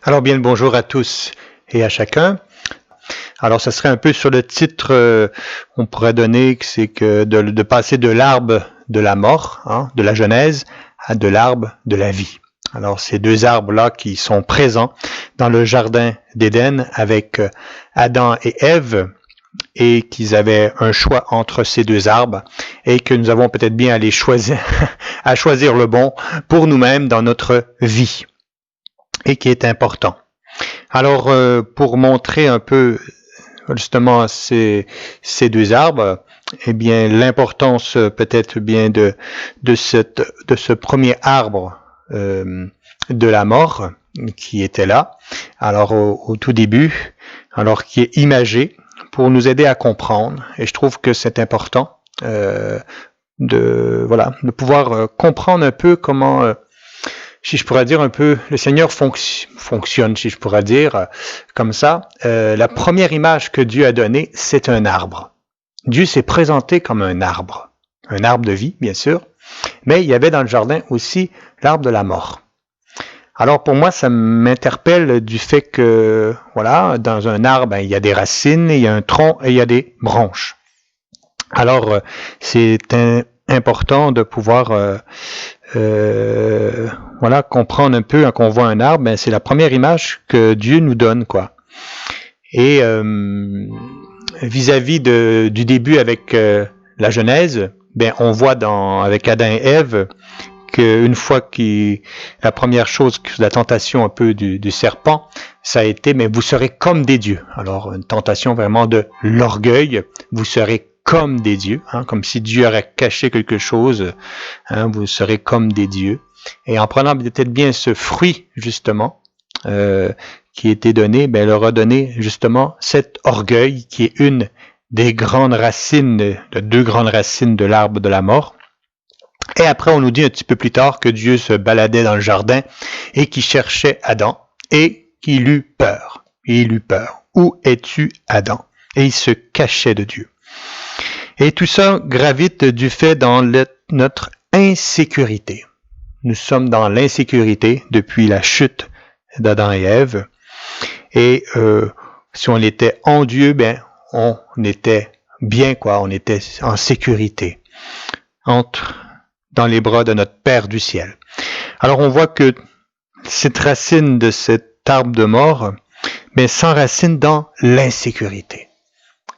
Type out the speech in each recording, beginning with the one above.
Alors bien le bonjour à tous et à chacun. Alors ce serait un peu sur le titre, on pourrait donner que c'est que de passer de l'arbre de la mort, de la Genèse, à de l'arbre de la vie. Alors ces deux arbres-là qui sont présents dans le jardin d'Éden avec Adam et Ève, et qu'ils avaient un choix entre ces deux arbres et que nous avons peut-être bien à les choisir, à choisir le bon pour nous-mêmes dans notre vie et qui est important. Alors, pour montrer un peu justement ces deux arbres, eh bien, l'importance peut-être bien de ce premier arbre de la mort qui était là, alors au tout début, alors qui est imagé pour nous aider à comprendre. Et je trouve que c'est important de pouvoir comprendre un peu comment si je pourrais dire un peu, le Seigneur fonctionne, si je pourrais dire comme ça. La première image que Dieu a donnée, c'est un arbre. Dieu s'est présenté comme un arbre de vie, bien sûr, mais il y avait dans le jardin aussi l'arbre de la mort. Alors pour moi, ça m'interpelle du fait que, voilà, dans un arbre, il y a des racines, il y a un tronc et il y a des branches. Alors, c'est important de pouvoir comprendre un peu quand on voit un arbre, c'est la première image que Dieu nous donne, quoi. Et vis-à-vis du début avec la Genèse, on voit avec Adam et Ève qu'une fois la première chose, la tentation un peu du serpent, ça a été, mais vous serez comme des dieux. Alors, une tentation vraiment de l'orgueil, vous serez comme des dieux, comme si Dieu aurait caché quelque chose, vous serez comme des dieux. Et en prenant peut-être bien ce fruit, justement, qui était donné, il leur a donné justement cet orgueil qui est une des grandes racines, de deux grandes racines de l'arbre de la mort. Et après, on nous dit un petit peu plus tard que Dieu se baladait dans le jardin et qu'il cherchait Adam et qu'il eut peur. Il eut peur. Où es-tu, Adam? Et il se cachait de Dieu. Et tout ça gravite du fait dans notre insécurité. Nous sommes dans l'insécurité depuis la chute d'Adam et Ève. Et si on était en Dieu, on était bien, quoi. On était en sécurité dans les bras de notre Père du ciel. Alors on voit que cette racine de cet arbre de mort, s'enracine dans l'insécurité.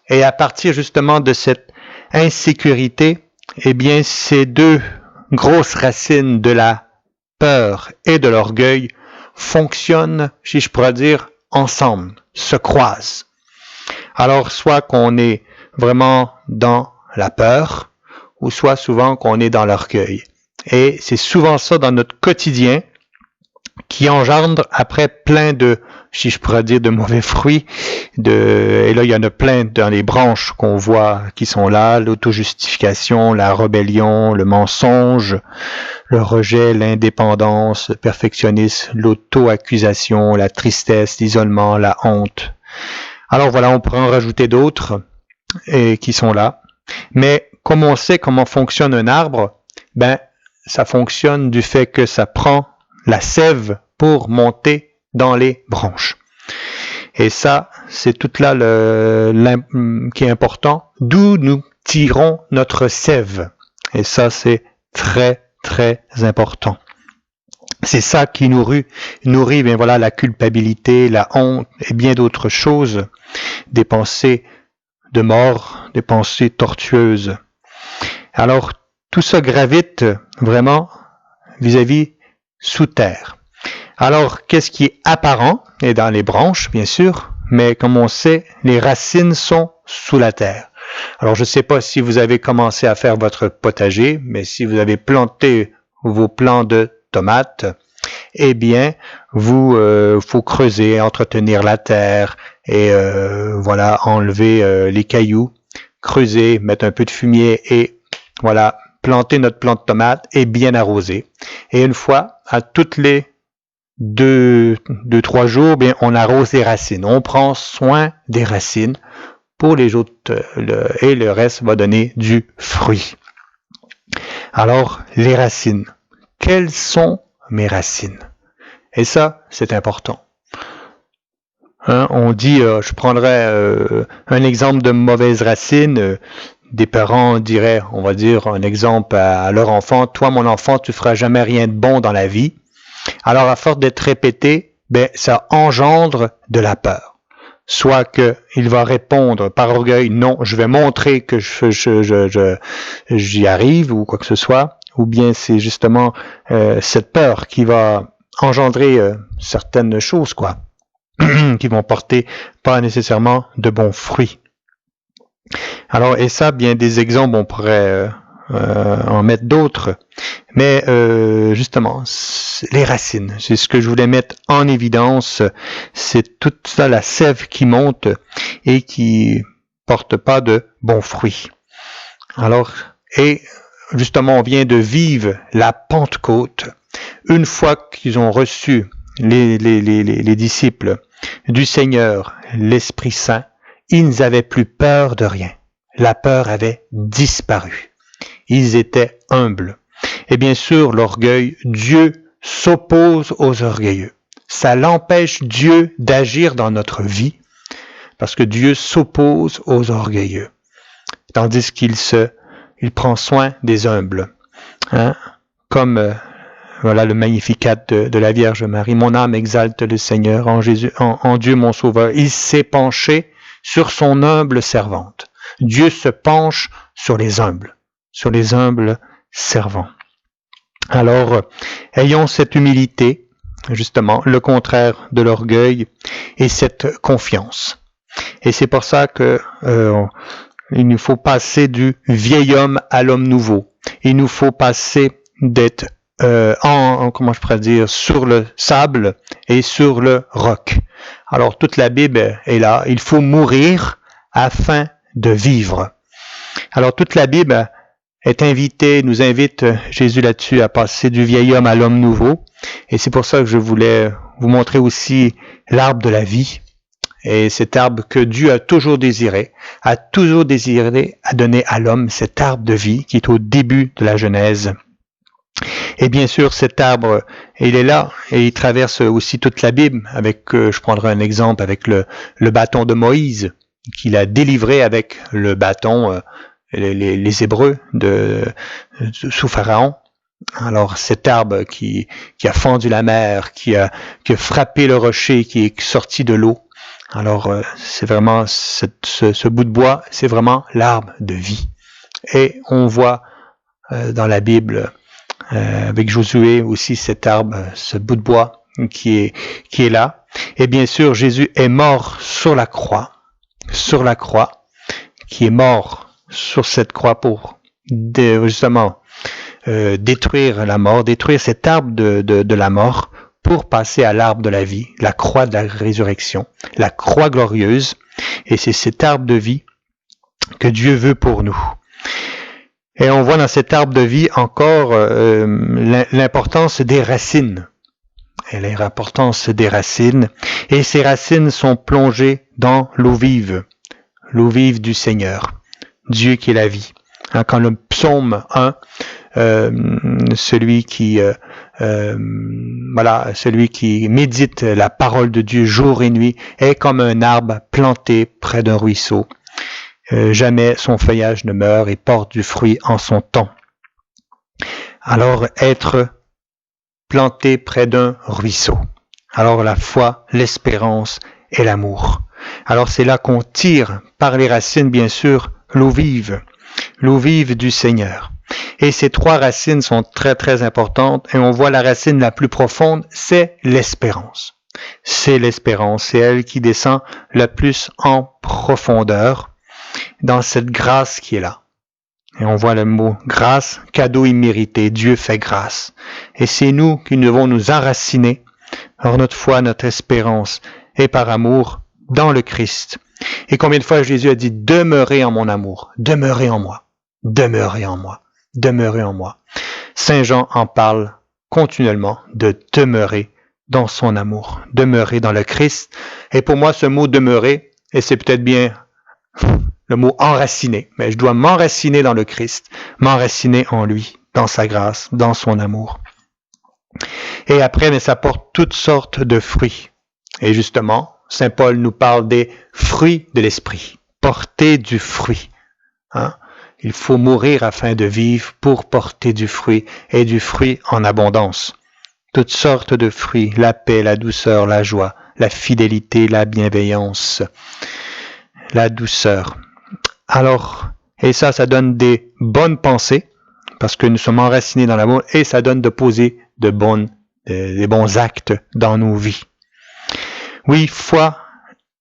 Et à partir justement de cette insécurité, ces deux grosses racines de la peur et de l'orgueil fonctionnent, si je pourrais dire, ensemble, se croisent. Alors, soit qu'on est vraiment dans la peur, ou soit souvent qu'on est dans l'orgueil. Et c'est souvent ça dans notre quotidien qui engendre après plein de, si je pourrais dire, de mauvais fruits. Et là, il y en a plein dans les branches qu'on voit qui sont là, l'autojustification, la rébellion, le mensonge, le rejet, l'indépendance, le perfectionnisme, l'auto-accusation, la tristesse, l'isolement, la honte. Alors voilà, on pourrait en rajouter d'autres qui sont là. Mais comme on sait comment fonctionne un arbre, ça fonctionne du fait que ça prend la sève pour monter dans les branches. Et ça, c'est tout là qui est important, d'où nous tirons notre sève. Et ça, c'est très, très important. C'est ça qui nourrit la culpabilité, la honte et bien d'autres choses, des pensées de mort, des pensées tortueuses. Alors, tout ça gravite vraiment vis-à-vis sous terre. Alors, qu'est-ce qui est apparent est dans les branches, bien sûr, mais comme on sait, les racines sont sous la terre. Alors, je ne sais pas si vous avez commencé à faire votre potager, mais si vous avez planté vos plants de tomates, faut creuser, entretenir la terre et enlever les cailloux, creuser, mettre un peu de fumier et planter notre plant de tomate et bien arroser. Et une fois, à toutes les 2-3 jours, on arrose les racines. On prend soin des racines pour les autres, et le reste va donner du fruit. Alors, les racines. Quelles sont mes racines? Et ça, c'est important. On dit, je prendrais un exemple de mauvaise racine. Des parents diraient, on va dire un exemple à leur enfant, toi mon enfant, tu feras jamais rien de bon dans la vie. Alors à force d'être répété, ça engendre de la peur. Soit qu'il va répondre par orgueil, non, je vais montrer que j'y arrive ou quoi que ce soit, ou bien c'est justement cette peur qui va engendrer certaines choses, quoi, qui vont porter pas nécessairement de bons fruits. Alors, et ça, bien des exemples, on pourrait en mettre d'autres, mais justement, les racines, c'est ce que je voulais mettre en évidence, c'est toute ça, la sève qui monte et qui porte pas de bons fruits. Alors, et justement, on vient de vivre la Pentecôte. Une fois qu'ils ont reçu les disciples du Seigneur, l'Esprit Saint, ils n'avaient plus peur de rien. La peur avait disparu. Ils étaient humbles. Et bien sûr, l'orgueil, Dieu s'oppose aux orgueilleux. Ça l'empêche Dieu d'agir dans notre vie parce que Dieu s'oppose aux orgueilleux. Tandis qu'il prend soin des humbles. Hein? Comme voilà le Magnificat de la Vierge Marie. Mon âme exalte le Seigneur en Jésus, en Dieu mon Sauveur. Il s'est penché sur son humble servante. Dieu se penche sur les humbles servants. Alors, ayons cette humilité, justement, le contraire de l'orgueil, et cette confiance. Et c'est pour ça que il nous faut passer du vieil homme à l'homme nouveau. Il nous faut passer d'être comment je pourrais dire, sur le sable et sur le roc. Alors, toute la Bible est là. Il faut mourir afin de vivre. Alors, toute la Bible nous invite Jésus là-dessus à passer du vieil homme à l'homme nouveau. Et c'est pour ça que je voulais vous montrer aussi l'arbre de la vie. Et cet arbre que Dieu a toujours désiré à donner à l'homme cet arbre de vie qui est au début de la Genèse. Et bien sûr, cet arbre, il est là et il traverse aussi toute la Bible avec, je prendrai un exemple avec le bâton de Moïse qu'il a délivré avec le bâton les Hébreux sous Pharaon. Alors cet arbre qui a fendu la mer, qui a frappé le rocher, qui est sorti de l'eau. Alors c'est vraiment ce bout de bois, c'est vraiment l'arbre de vie. Et on voit dans la Bible avec Josué aussi cet arbre, ce bout de bois qui est là. Et bien sûr, Jésus est mort sur la croix, qui est mort sur cette croix pour justement détruire la mort, détruire cet arbre de la mort pour passer à l'arbre de la vie, la croix de la résurrection, la croix glorieuse. Et c'est cet arbre de vie que Dieu veut pour nous. Et on voit dans cet arbre de vie encore l'importance des racines. Et l'importance des racines. Et ces racines sont plongées dans l'eau vive du Seigneur, Dieu qui est la vie. Quand le psaume 1, celui qui médite la parole de Dieu jour et nuit est comme un arbre planté près d'un ruisseau. Jamais son feuillage ne meurt et porte du fruit en son temps. Alors, être planté près d'un ruisseau. Alors, la foi, l'espérance et l'amour. Alors, c'est là qu'on tire par les racines, bien sûr, l'eau vive du Seigneur. Et ces trois racines sont très, très importantes. Et on voit la racine la plus profonde, c'est l'espérance. C'est l'espérance. C'est elle qui descend le plus en profondeur dans cette grâce qui est là. Et on voit le mot grâce, cadeau immérité, Dieu fait grâce. Et c'est nous qui devons nous enraciner par notre foi, notre espérance et par amour dans le Christ. Et combien de fois Jésus a dit, demeurez en mon amour, demeurez en moi, demeurez en moi, demeurez en moi. Saint Jean en parle continuellement de demeurer dans son amour, demeurer dans le Christ. Et pour moi, ce mot demeurer, et c'est peut-être bien le mot enraciner, mais je dois m'enraciner dans le Christ, m'enraciner en lui, dans sa grâce, dans son amour. Et après, mais ça porte toutes sortes de fruits. Et justement, Saint Paul nous parle des fruits de l'esprit. Porter du fruit. Hein? Il faut mourir afin de vivre pour porter du fruit et du fruit en abondance. Toutes sortes de fruits, la paix, la douceur, la joie, la fidélité, la bienveillance, la douceur. Alors, et ça donne des bonnes pensées parce que nous sommes enracinés dans l'amour et ça donne de poser des bons actes dans nos vies. Oui, foi,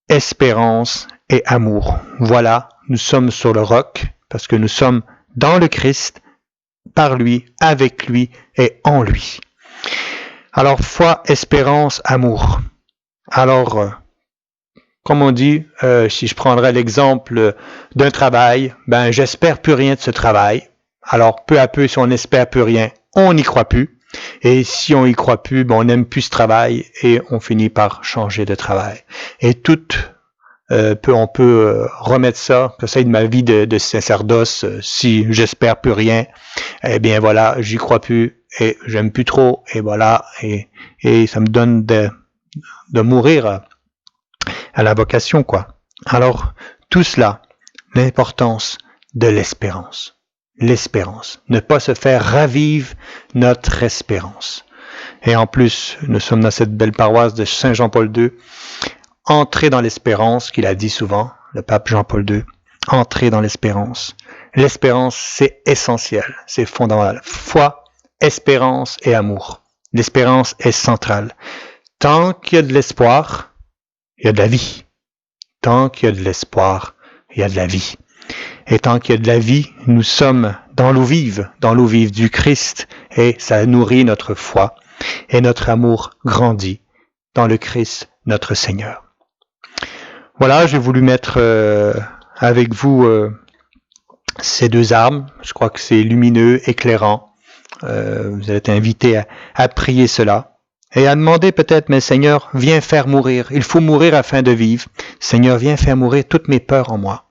espérance et amour. Voilà, nous sommes sur le roc parce que nous sommes dans le Christ, par lui, avec lui et en lui. Alors, foi, espérance, amour. Alors, comme on dit, si je prendrais l'exemple d'un travail, j'espère plus rien de ce travail. Alors, peu à peu, si on n'espère plus rien, on n'y croit plus. Et si on y croit plus, on n'aime plus ce travail et on finit par changer de travail. Et on peut remettre ça, que ça de ma vie de sacerdoce, si j'espère plus rien, eh bien voilà, j'y crois plus et j'aime plus trop, et voilà, et ça me donne de mourir à la vocation, quoi. Alors, tout cela, l'importance de l'espérance. L'espérance. Ne pas se faire ravivre notre espérance. Et en plus, nous sommes dans cette belle paroisse de Saint Jean-Paul II. Entrez dans l'espérance, qu'il a dit souvent, le pape Jean-Paul II. Entrez dans l'espérance. L'espérance, c'est essentiel, c'est fondamental. Foi, espérance et amour. L'espérance est centrale. Tant qu'il y a de l'espoir, il y a de la vie. Tant qu'il y a de l'espoir, il y a de la vie. Et tant qu'il y a de la vie, nous sommes dans l'eau vive du Christ, et ça nourrit notre foi, et notre amour grandit dans le Christ, notre Seigneur. Voilà, j'ai voulu mettre avec vous ces deux armes. Je crois que c'est lumineux, éclairant. Vous êtes invités à prier cela. Et à demander peut-être, mais Seigneur, viens faire mourir. Il faut mourir afin de vivre. Seigneur, viens faire mourir toutes mes peurs en moi.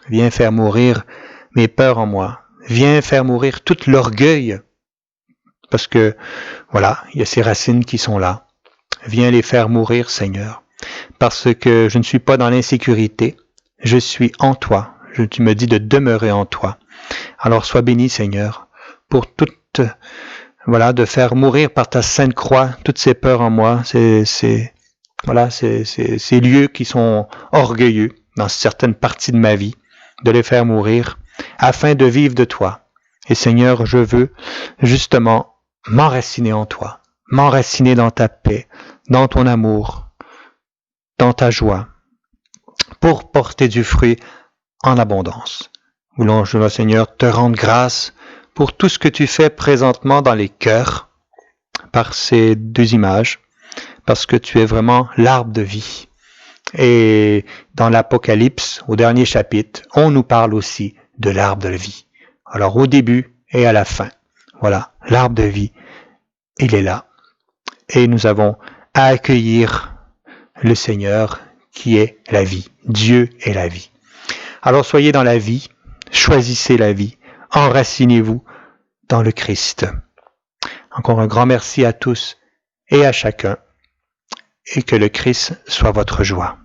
Viens faire mourir mes peurs en moi. Viens faire mourir tout l'orgueil. Parce que, voilà, il y a ces racines qui sont là. Viens les faire mourir, Seigneur. Parce que je ne suis pas dans l'insécurité. Je suis en toi. Tu me dis de demeurer en toi. Alors sois béni, Seigneur, pour de faire mourir par ta sainte croix toutes ces peurs en moi, ces lieux qui sont orgueilleux dans certaines parties de ma vie, de les faire mourir afin de vivre de toi. Et Seigneur, je veux justement m'enraciner en toi, m'enraciner dans ta paix, dans ton amour, dans ta joie, pour porter du fruit en abondance. Voulons-je, Seigneur, te rendre grâce pour tout ce que tu fais présentement dans les cœurs par ces deux images, parce que tu es vraiment l'arbre de vie. Et dans l'Apocalypse, au dernier chapitre, on nous parle aussi de l'arbre de vie. Alors au début et à la fin, voilà, l'arbre de vie, il est là. Et nous avons à accueillir le Seigneur qui est la vie. Dieu est la vie. Alors soyez dans la vie, choisissez la vie, enracinez-vous dans le Christ. Encore un grand merci à tous et à chacun, et que le Christ soit votre joie.